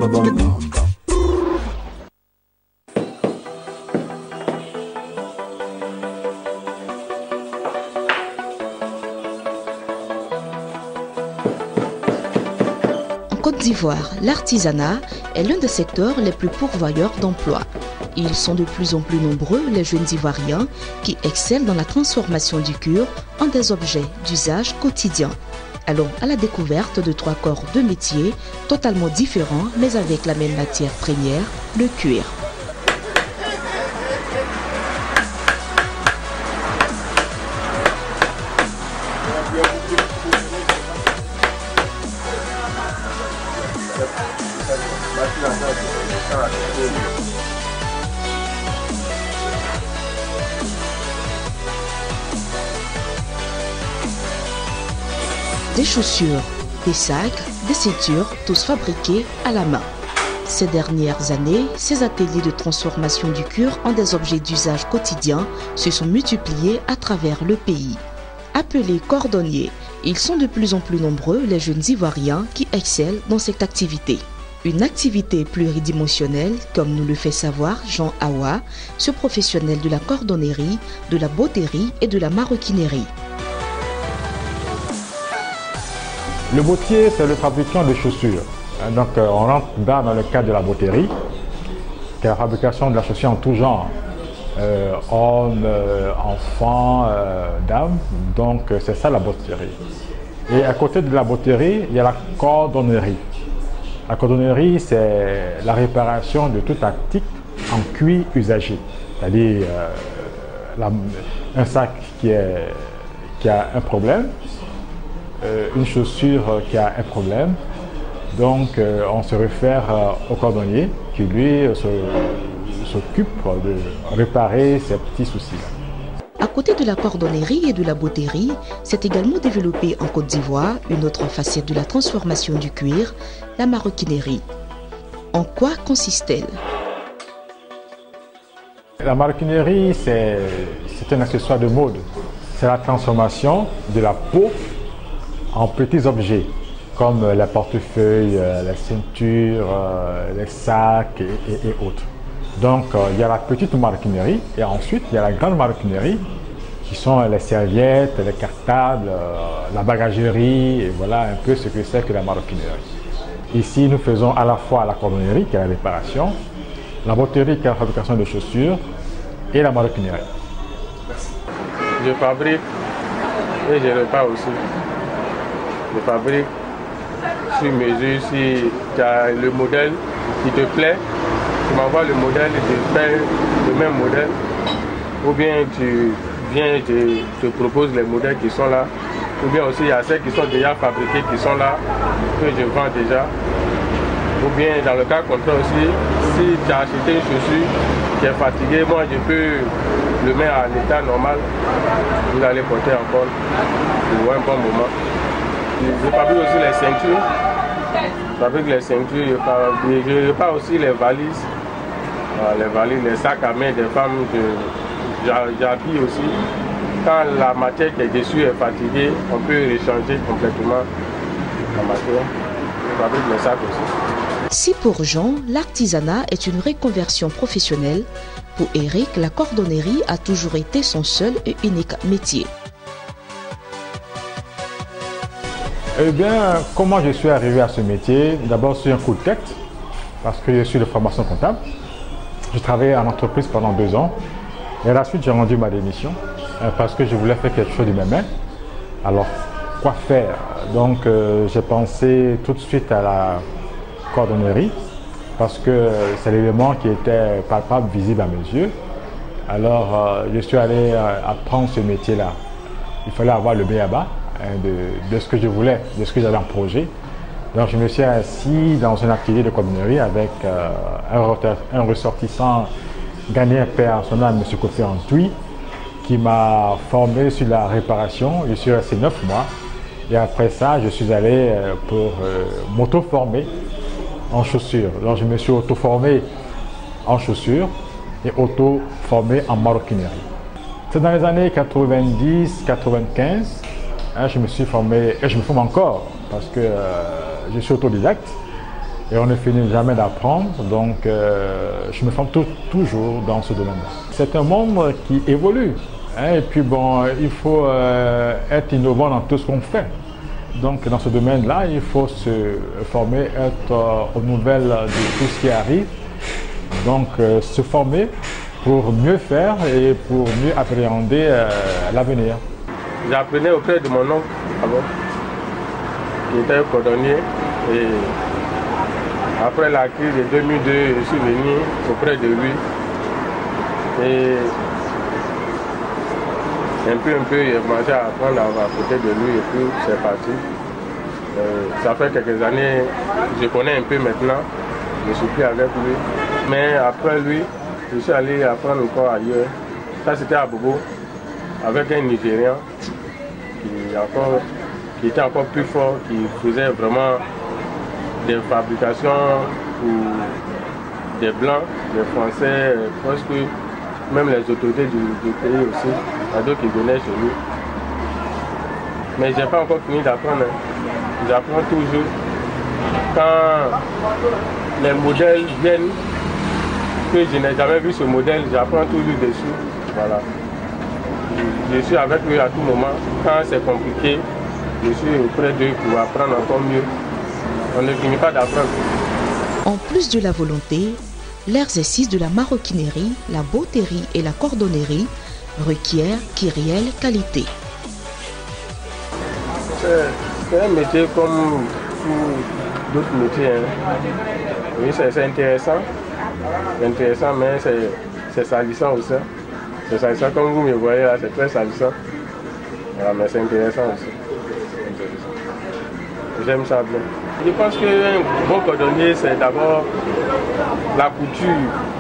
Côte d'Ivoire, l'artisanat est l'un des secteurs les plus pourvoyeurs d'emplois. Ils sont de plus en plus nombreux, les jeunes Ivoiriens, qui excellent dans la transformation du cuir en des objets d'usage quotidien. Allons à la découverte de 3 corps de métiers totalement différents, mais avec la même matière première, le cuir. Des chaussures, des sacs, des ceintures, tous fabriqués à la main. Ces dernières années, ces ateliers de transformation du cuir en des objets d'usage quotidien se sont multipliés à travers le pays. Appelés cordonniers, ils sont de plus en plus nombreux les jeunes Ivoiriens qui excellent dans cette activité. Une activité pluridimensionnelle, comme nous le fait savoir Jean Awa, ce professionnel de la cordonnerie, de la botterie et de la maroquinerie. Le bottier, c'est le fabricant de chaussures. Donc on rentre dans le cadre de la botterie, qui est la fabrication de la chaussure en tout genre. Hommes, enfants, dames, donc c'est ça la botterie. Et à côté de la botterie, il y a la cordonnerie. La cordonnerie, c'est la réparation de tout article en cuir usagé, c'est-à-dire un sac qui a un problème, une chaussure qui a un problème. Donc on se réfère au cordonnier qui lui s'occupe de réparer ces petits soucis. À côté de la cordonnerie et de la botterie, s'est également développée en Côte d'Ivoire une autre facette de la transformation du cuir, la maroquinerie. En quoi consiste-t-elle? La maroquinerie, c'est un accessoire de mode. C'est la transformation de la peau en petits objets, comme les portefeuilles, les ceintures, les sacs et autres. Donc il y a la petite maroquinerie et ensuite il y a la grande maroquinerie qui sont les serviettes, les cartables, la bagagerie, et voilà un peu ce que c'est que la maroquinerie. Ici nous faisons à la fois la cordonnerie qui est la réparation, la botterie qui est la fabrication de chaussures et la maroquinerie. Je fabrique et je répare aussi. Je fabrique sur mesure, si tu as le modèle qui te plaît, tu m'envoies le modèle et je fais le même modèle. Ou bien tu viens, je te propose les modèles qui sont là. Ou bien aussi il y a celles qui sont déjà fabriquées, qui sont là, que je vends déjà. Ou bien dans le cas contraire aussi, si tu as acheté une chaussure qui est fatiguée, moi je peux le mettre à l'état normal. Vous allez porter encore pour un bon moment. Je fabrique aussi les ceintures. Je fabrique les ceintures, je répare aussi les valises. Les valises, les sacs à main des femmes, j'habille aussi. Quand la matière qui est dessus est fatiguée, on peut échanger complètement la matière. Je fabrique les sacs aussi. Si pour Jean, l'artisanat est une reconversion professionnelle, pour Eric, la cordonnerie a toujours été son seul et unique métier. Eh bien, comment je suis arrivé à ce métier? D'abord sur un coup de tête, parce que je suis de formation comptable. J'ai travaillé en entreprise pendant 2 ans. Et à la suite, j'ai rendu ma démission parce que je voulais faire quelque chose de mes mains. Alors, quoi faire? Donc, j'ai pensé tout de suite à la cordonnerie parce que c'est l'élément qui était palpable, visible à mes yeux. Alors, je suis allé apprendre ce métier-là. Il fallait avoir le b.a.-ba de ce que je voulais, de ce que j'avais en projet. Donc, je me suis assis dans un atelier de cordonnerie avec un ressortissant ghanéen, père son nom, M. Kofi Antoui, qui m'a formé sur la réparation. Je suis resté 9 mois. Et après ça, je suis allé pour m'auto-former en chaussures. Donc, je me suis auto-formé en chaussures et auto-formé en maroquinerie. C'est dans les années 90-95, je me suis formé, et je me forme encore, parce que je suis autodidacte. Et on ne finit jamais d'apprendre, donc je me forme toujours dans ce domaine-là. C'est un monde qui évolue, hein, et puis bon, il faut être innovant dans tout ce qu'on fait. Donc dans ce domaine-là, il faut se former, être aux nouvelles de tout ce qui arrive, donc se former pour mieux faire et pour mieux appréhender l'avenir. J'apprenais auprès de mon oncle avant, qui était cordonnier. Et après la crise de 2002, je suis venu auprès de lui. Et un peu, j'ai commencé à apprendre à côté de lui et puis c'est parti. Ça fait quelques années, je connais un peu maintenant, je suis plus avec lui. Mais après lui, je suis allé apprendre encore ailleurs. Ça c'était à Bobo, avec un Nigérian qui était encore plus fort, qui faisait vraiment des fabrications pour des Blancs, des Français, presque même les autorités du pays aussi, il y a d'autres qui venaient chez nous. Mais je n'ai pas encore fini d'apprendre. J'apprends toujours. Quand les modèles viennent, que je n'ai jamais vu ce modèle, j'apprends toujours dessus. Voilà. Je suis avec lui à tout moment. Quand c'est compliqué, je suis auprès d'eux pour apprendre encore mieux. On ne finit pas d'apprendre. En plus de la volonté, l'exercice de la maroquinerie, la botterie et la cordonnerie requiert kyrielle qualité. C'est un métier comme tous d'autres métiers. Hein. Oui, c'est intéressant. C'est intéressant, mais c'est salissant aussi. C'est salissant, comme vous me voyez là, c'est très salissant. Voilà, mais c'est intéressant aussi. J'aime ça bien. Je pense qu'un bon cordonnier, c'est d'abord la couture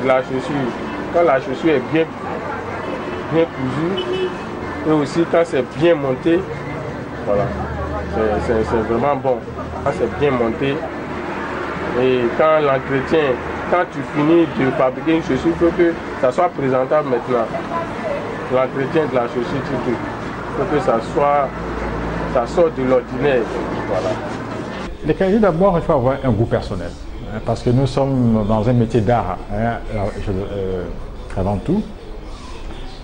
de la chaussure. Quand la chaussure est bien cousue, et aussi quand c'est bien monté, voilà, c'est vraiment bon. Quand c'est bien monté, et quand l'entretien, quand tu finis de fabriquer une chaussure, il faut que ça soit présentable maintenant. L'entretien de la chaussure, il faut que ça sorte de l'ordinaire. Voilà. Les qualités, d'abord, il faut avoir un goût personnel, hein, parce que nous sommes dans un métier d'art, hein, avant tout.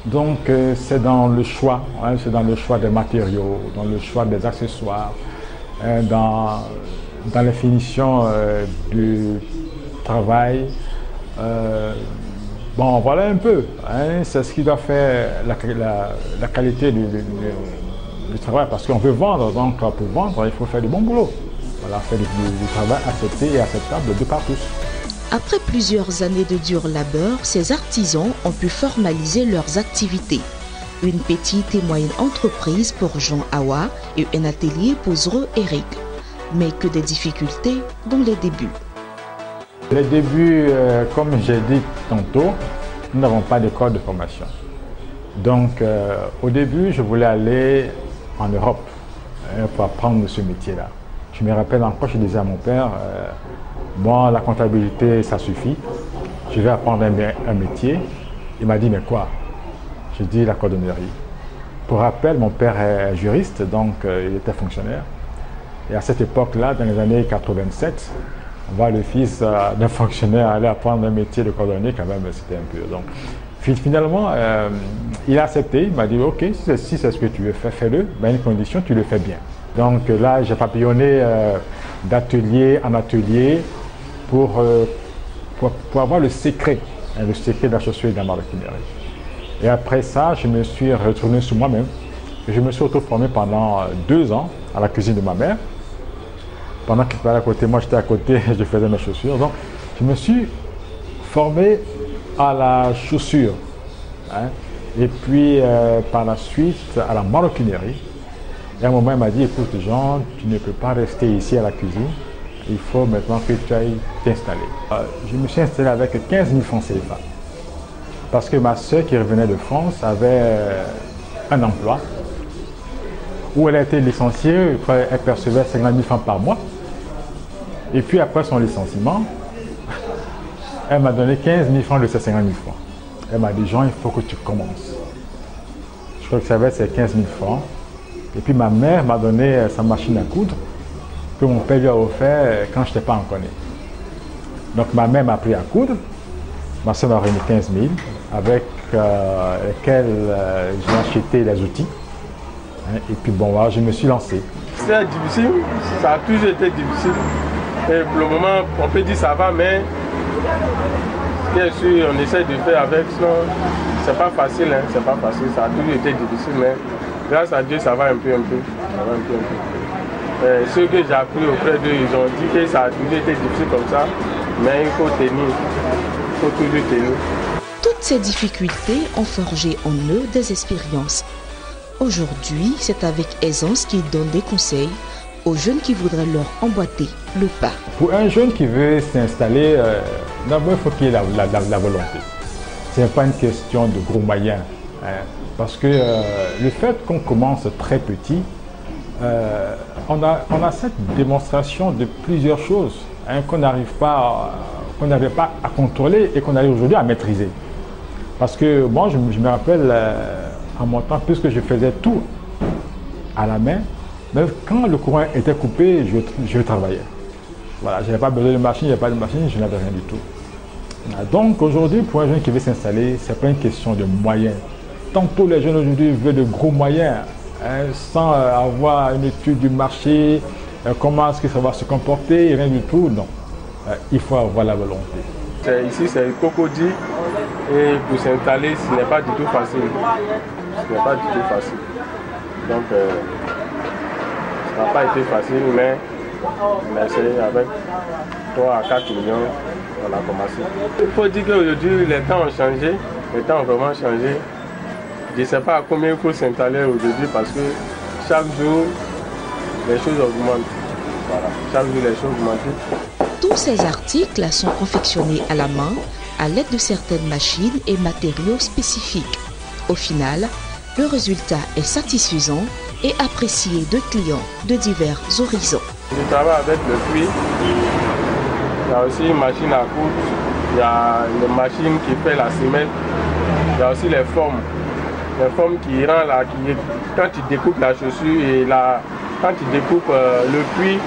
Donc c'est dans le choix, hein, c'est dans le choix des matériaux, dans le choix des accessoires, hein, dans la finition du travail. Bon, voilà un peu, hein, c'est ce qui doit faire la qualité du travail, parce qu'on veut vendre, donc pour vendre, il faut faire du bon boulot. Voilà, faire du travail accepté et acceptable de par tous. Après plusieurs années de dur labeur, ces artisans ont pu formaliser leurs activités. Une petite et moyenne entreprise pour Jean Awa et un atelier pour Zro Eric. Mais que des difficultés dans les débuts. Les débuts, comme j'ai dit tantôt, nous n'avons pas d'école de formation. Donc au début, je voulais aller en Europe pour apprendre ce métier-là. Je me rappelle encore, je disais à mon père, moi la comptabilité ça suffit, je vais apprendre un métier. Il m'a dit mais quoi? J'ai dit la cordonnerie. Pour rappel, mon père est juriste, donc il était fonctionnaire. Et à cette époque-là, dans les années 87, on voit le fils d'un fonctionnaire aller apprendre un métier de cordonnier, quand même c'était un peu. Donc finalement, il a accepté, il m'a dit ok, si c'est ce que tu veux faire, fais-le, mais à une condition, tu le fais bien. Donc là, j'ai papillonné d'atelier en atelier pour avoir le secret de la chaussure et de la maroquinerie. Et après ça, je me suis retourné sur moi-même. Je me suis auto-formé pendant 2 ans à la cuisine de ma mère. Pendant qu'il était à côté, moi j'étais à côté, je faisais mes chaussures. Donc je me suis formé à la chaussure. Hein. Et puis par la suite à la maroquinerie. Et à un moment, il m'a dit, écoute Jean, tu ne peux pas rester ici à la cuisine, il faut maintenant que tu ailles t'installer. Je me suis installé avec 15 000 francs CFA. Parce que ma soeur qui revenait de France avait un emploi où elle a été licenciée, elle percevait 50 000 francs par mois. Et puis après son licenciement, elle m'a donné 15 000 francs de ces 50 000 francs. Elle m'a dit, Jean, il faut que tu commences. Je crois que ça va être ces 15 000 francs. Et puis ma mère m'a donné sa machine à coudre que mon père lui a offert quand je n'étais pas encore né. Donc ma mère m'a appris à coudre, ma soeur m'a remis 15 000 avec lesquels j'ai acheté les outils. Et puis bon, voilà, je me suis lancé. C'est difficile, ça a toujours été difficile. Et pour le moment, on peut dire ça va, mais bien sûr, on essaie de faire avec, sinon c'est pas facile, hein, c'est pas facile, ça a toujours été difficile, mais grâce à Dieu, ça va un peu. Ça va un peu. Ceux que j'ai appris auprès d'eux, ils ont dit que ça a toujours été difficile comme ça, mais il faut tenir, il faut toujours tenir. Toutes ces difficultés ont forgé en eux des expériences. Aujourd'hui, c'est avec aisance qu'ils donnent des conseils aux jeunes qui voudraient leur emboîter le pas. Pour un jeune qui veut s'installer, d'abord il faut qu'il ait la volonté. Ce n'est pas une question de gros moyens. Parce que le fait qu'on commence très petit, on a cette démonstration de plusieurs choses qu'on n'arrive pas à contrôler et qu'on arrive aujourd'hui à maîtriser. Parce que moi, je me rappelle, en mon temps, puisque je faisais tout à la main, même quand le courant était coupé, je travaillais. Voilà, je n'avais pas besoin de machine, il n'y avait pas de machine, je n'avais rien du tout. Donc aujourd'hui, pour un jeune qui veut s'installer, ce n'est pas une question de moyens. Tantôt les jeunes aujourd'hui veulent de gros moyens, sans avoir une étude du marché, comment est-ce que ça va se comporter, rien du tout, non. Il faut avoir la volonté. Ici, c'est le Cocody, et pour s'installer, ce n'est pas du tout facile. Ce n'est pas du tout facile. Donc, ça n'a pas été facile, mais c'est avec 3 à 4 millions qu'on a commencé. Il faut dire qu'aujourd'hui, les temps ont changé, les temps ont vraiment changé. Je ne sais pas à combien il faut s'installer aujourd'hui parce que chaque jour, les choses augmentent. Voilà, chaque jour, les choses augmentent. Tous ces articles sont confectionnés à la main à l'aide de certaines machines et matériaux spécifiques. Au final, le résultat est satisfaisant et apprécié de clients de divers horizons. Je travaille avec le cuir. Il y a aussi une machine à coudre. Il y a une machine qui fait la semelle. Il y a aussi les formes. Les formes qui rendent là, quand tu découpes la chaussure et quand tu découpes le cuir,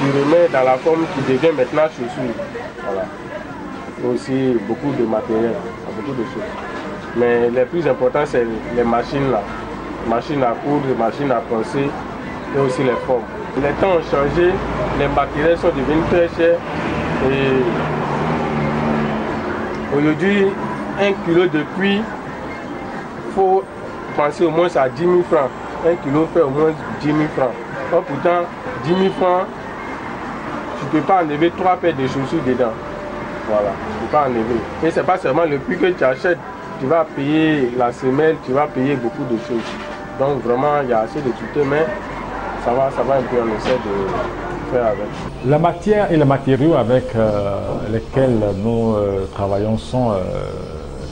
tu remets dans la forme qui devient maintenant chaussure. Voilà. Il y a aussi beaucoup de matériel, beaucoup de choses. Mais le plus important, c'est les machines là. Machines à coudre, machines à poncer et aussi les formes. Les temps ont changé, les matériels sont devenus très chers. Et aujourd'hui, 1 kilo de cuir, il faut penser au moins à 10 000 francs. 1 kilo fait au moins 10 000 francs. Or, pourtant, 10 000 francs, tu ne peux pas enlever 3 paires de chaussures dedans. Voilà, tu ne peux pas enlever. Et ce n'est pas seulement le prix que tu achètes, tu vas payer la semelle, tu vas payer beaucoup de choses. Donc vraiment, il y a assez de tout, mais ça va un peu, on essaie de faire avec. La matière et les matériaux avec lesquels nous travaillons sont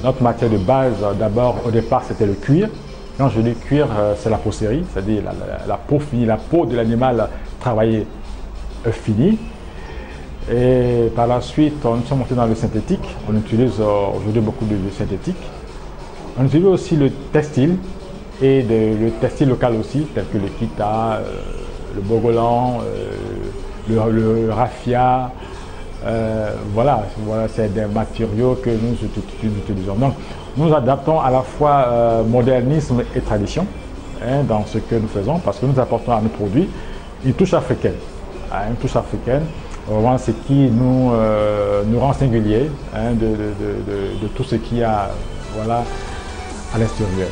notre matière de base. D'abord, au départ, c'était le cuir. Quand je dis cuir, c'est la peaucerie, c'est-à-dire la peau finie, la peau de l'animal travaillée finie. Et par la suite, nous sommes montés dans le synthétique. On utilise aujourd'hui beaucoup de synthétique. On utilise aussi le textile et le textile local aussi, tel que le kita, le bogolan, le raffia. Voilà, c'est des matériaux que nous utilisons. Donc, nous adaptons à la fois modernisme et tradition dans ce que nous faisons, parce que nous apportons à nos produits une touche africaine. Une touche africaine, vraiment ce qui nous rend singuliers de tout ce qu'il y a à l'extérieur.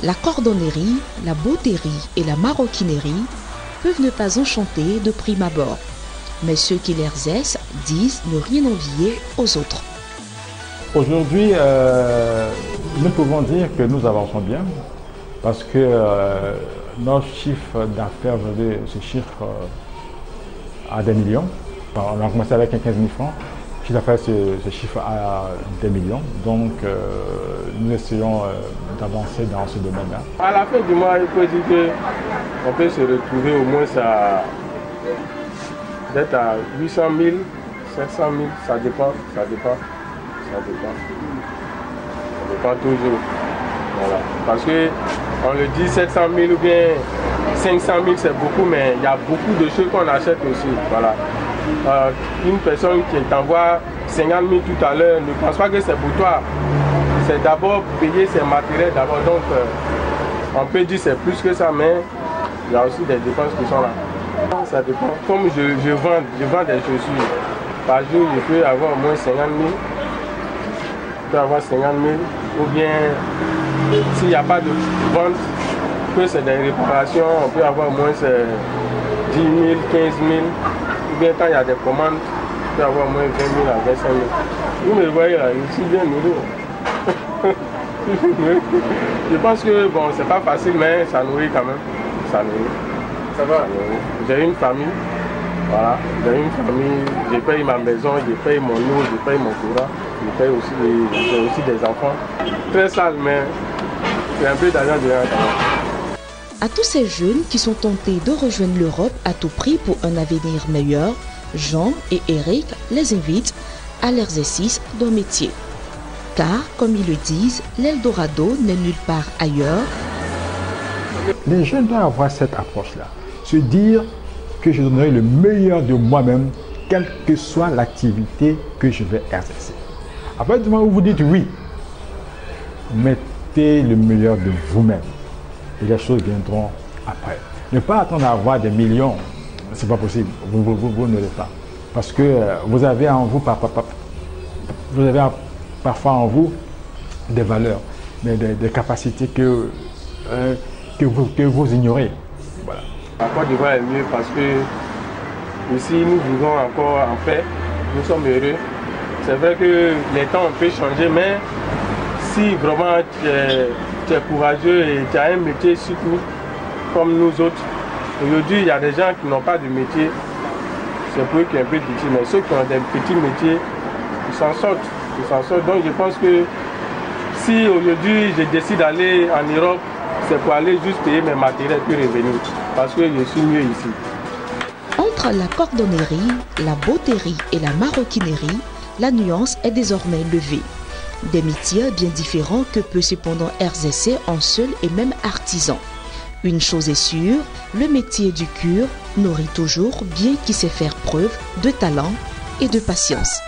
La cordonnerie, la botterie et la maroquinerie peuvent ne pas enchanter de prime abord. Mais ceux qui l'exercent disent ne rien envier aux autres. Aujourd'hui, nous pouvons dire que nous avançons bien parce que notre chiffre d'affaires aujourd'hui se chiffre à des millions. On a commencé avec 15 000 francs. Le chiffre d'affaires se chiffre à des millions. Donc, nous essayons d'avancer dans ce domaine-là. À la fin du mois, il faut dire qu'on peut se retrouver au moins d'être à 800 000, 700 000, ça dépend. Ça dépend toujours. Voilà. Parce qu'on le dit 700 000 ou bien 500 000 c'est beaucoup, mais il y a beaucoup de choses qu'on achète aussi. Voilà. Une personne qui t'envoie 50 000 tout à l'heure ne pense pas que c'est pour toi. C'est d'abord payer ses matériels d'abord. Donc, on peut dire que c'est plus que ça, mais il y a aussi des dépenses qui sont là. Ça dépend. Comme je vends des chaussures, par jour, je peux avoir au moins 50 000. Je peux avoir 50 000. Ou bien, s'il n'y a pas de vente, que c'est des réparations, on peut avoir au moins 10 000, 15 000. Ou bien, quand il y a des commandes, on peut avoir au moins 20 000 à 25 000. Vous me voyez là, je suis bien nourri. Je pense que bon, c'est pas facile, mais ça nourrit quand même. Ça nourrit. Ça va. J'ai une famille. Voilà. J'ai une famille. Je paye ma maison, je paye mon eau, je paye mon courant. Je paye aussi, j'ai aussi des enfants. Très sale, mais c'est un peu d'argent de rien quand même. À tous ces jeunes qui sont tentés de rejoindre l'Europe à tout prix pour un avenir meilleur, Jean et Eric les invitent à l'exercice d'un métier. Car, comme ils le disent, l'Eldorado n'est nulle part ailleurs. Les jeunes doivent avoir cette approche-là. Se dire que je donnerai le meilleur de moi-même, quelle que soit l'activité que je vais exercer. À partir du moment où vous dites oui, mettez le meilleur de vous-même. Et les choses viendront après. Ne pas attendre à avoir des millions, c'est pas possible. Vous ne l'êtes pas. Parce que vous avez en vous, parfois en vous des valeurs, mais des capacités que vous ignorez. Voilà. La Côte d'Ivoire est mieux parce que ici nous vivons encore en paix, nous sommes heureux. C'est vrai que les temps ont pu changer, mais si vraiment tu es courageux et tu as un métier surtout comme nous autres, aujourd'hui il y a des gens qui n'ont pas de métier, c'est pour eux qui est un peu difficile, mais ceux qui ont des petits métiers, ils s'en sortent. Donc je pense que si aujourd'hui je décide d'aller en Europe, c'est pour aller juste payer mes matériels et puis revenir. Parce que je suis mieux ici. Entre la cordonnerie, la botterie et la maroquinerie, la nuance est désormais levée. Des métiers bien différents que peut cependant exercer un seul et même artisan. Une chose est sûre, le métier du cure nourrit toujours bien qu'il sait faire preuve de talent et de patience.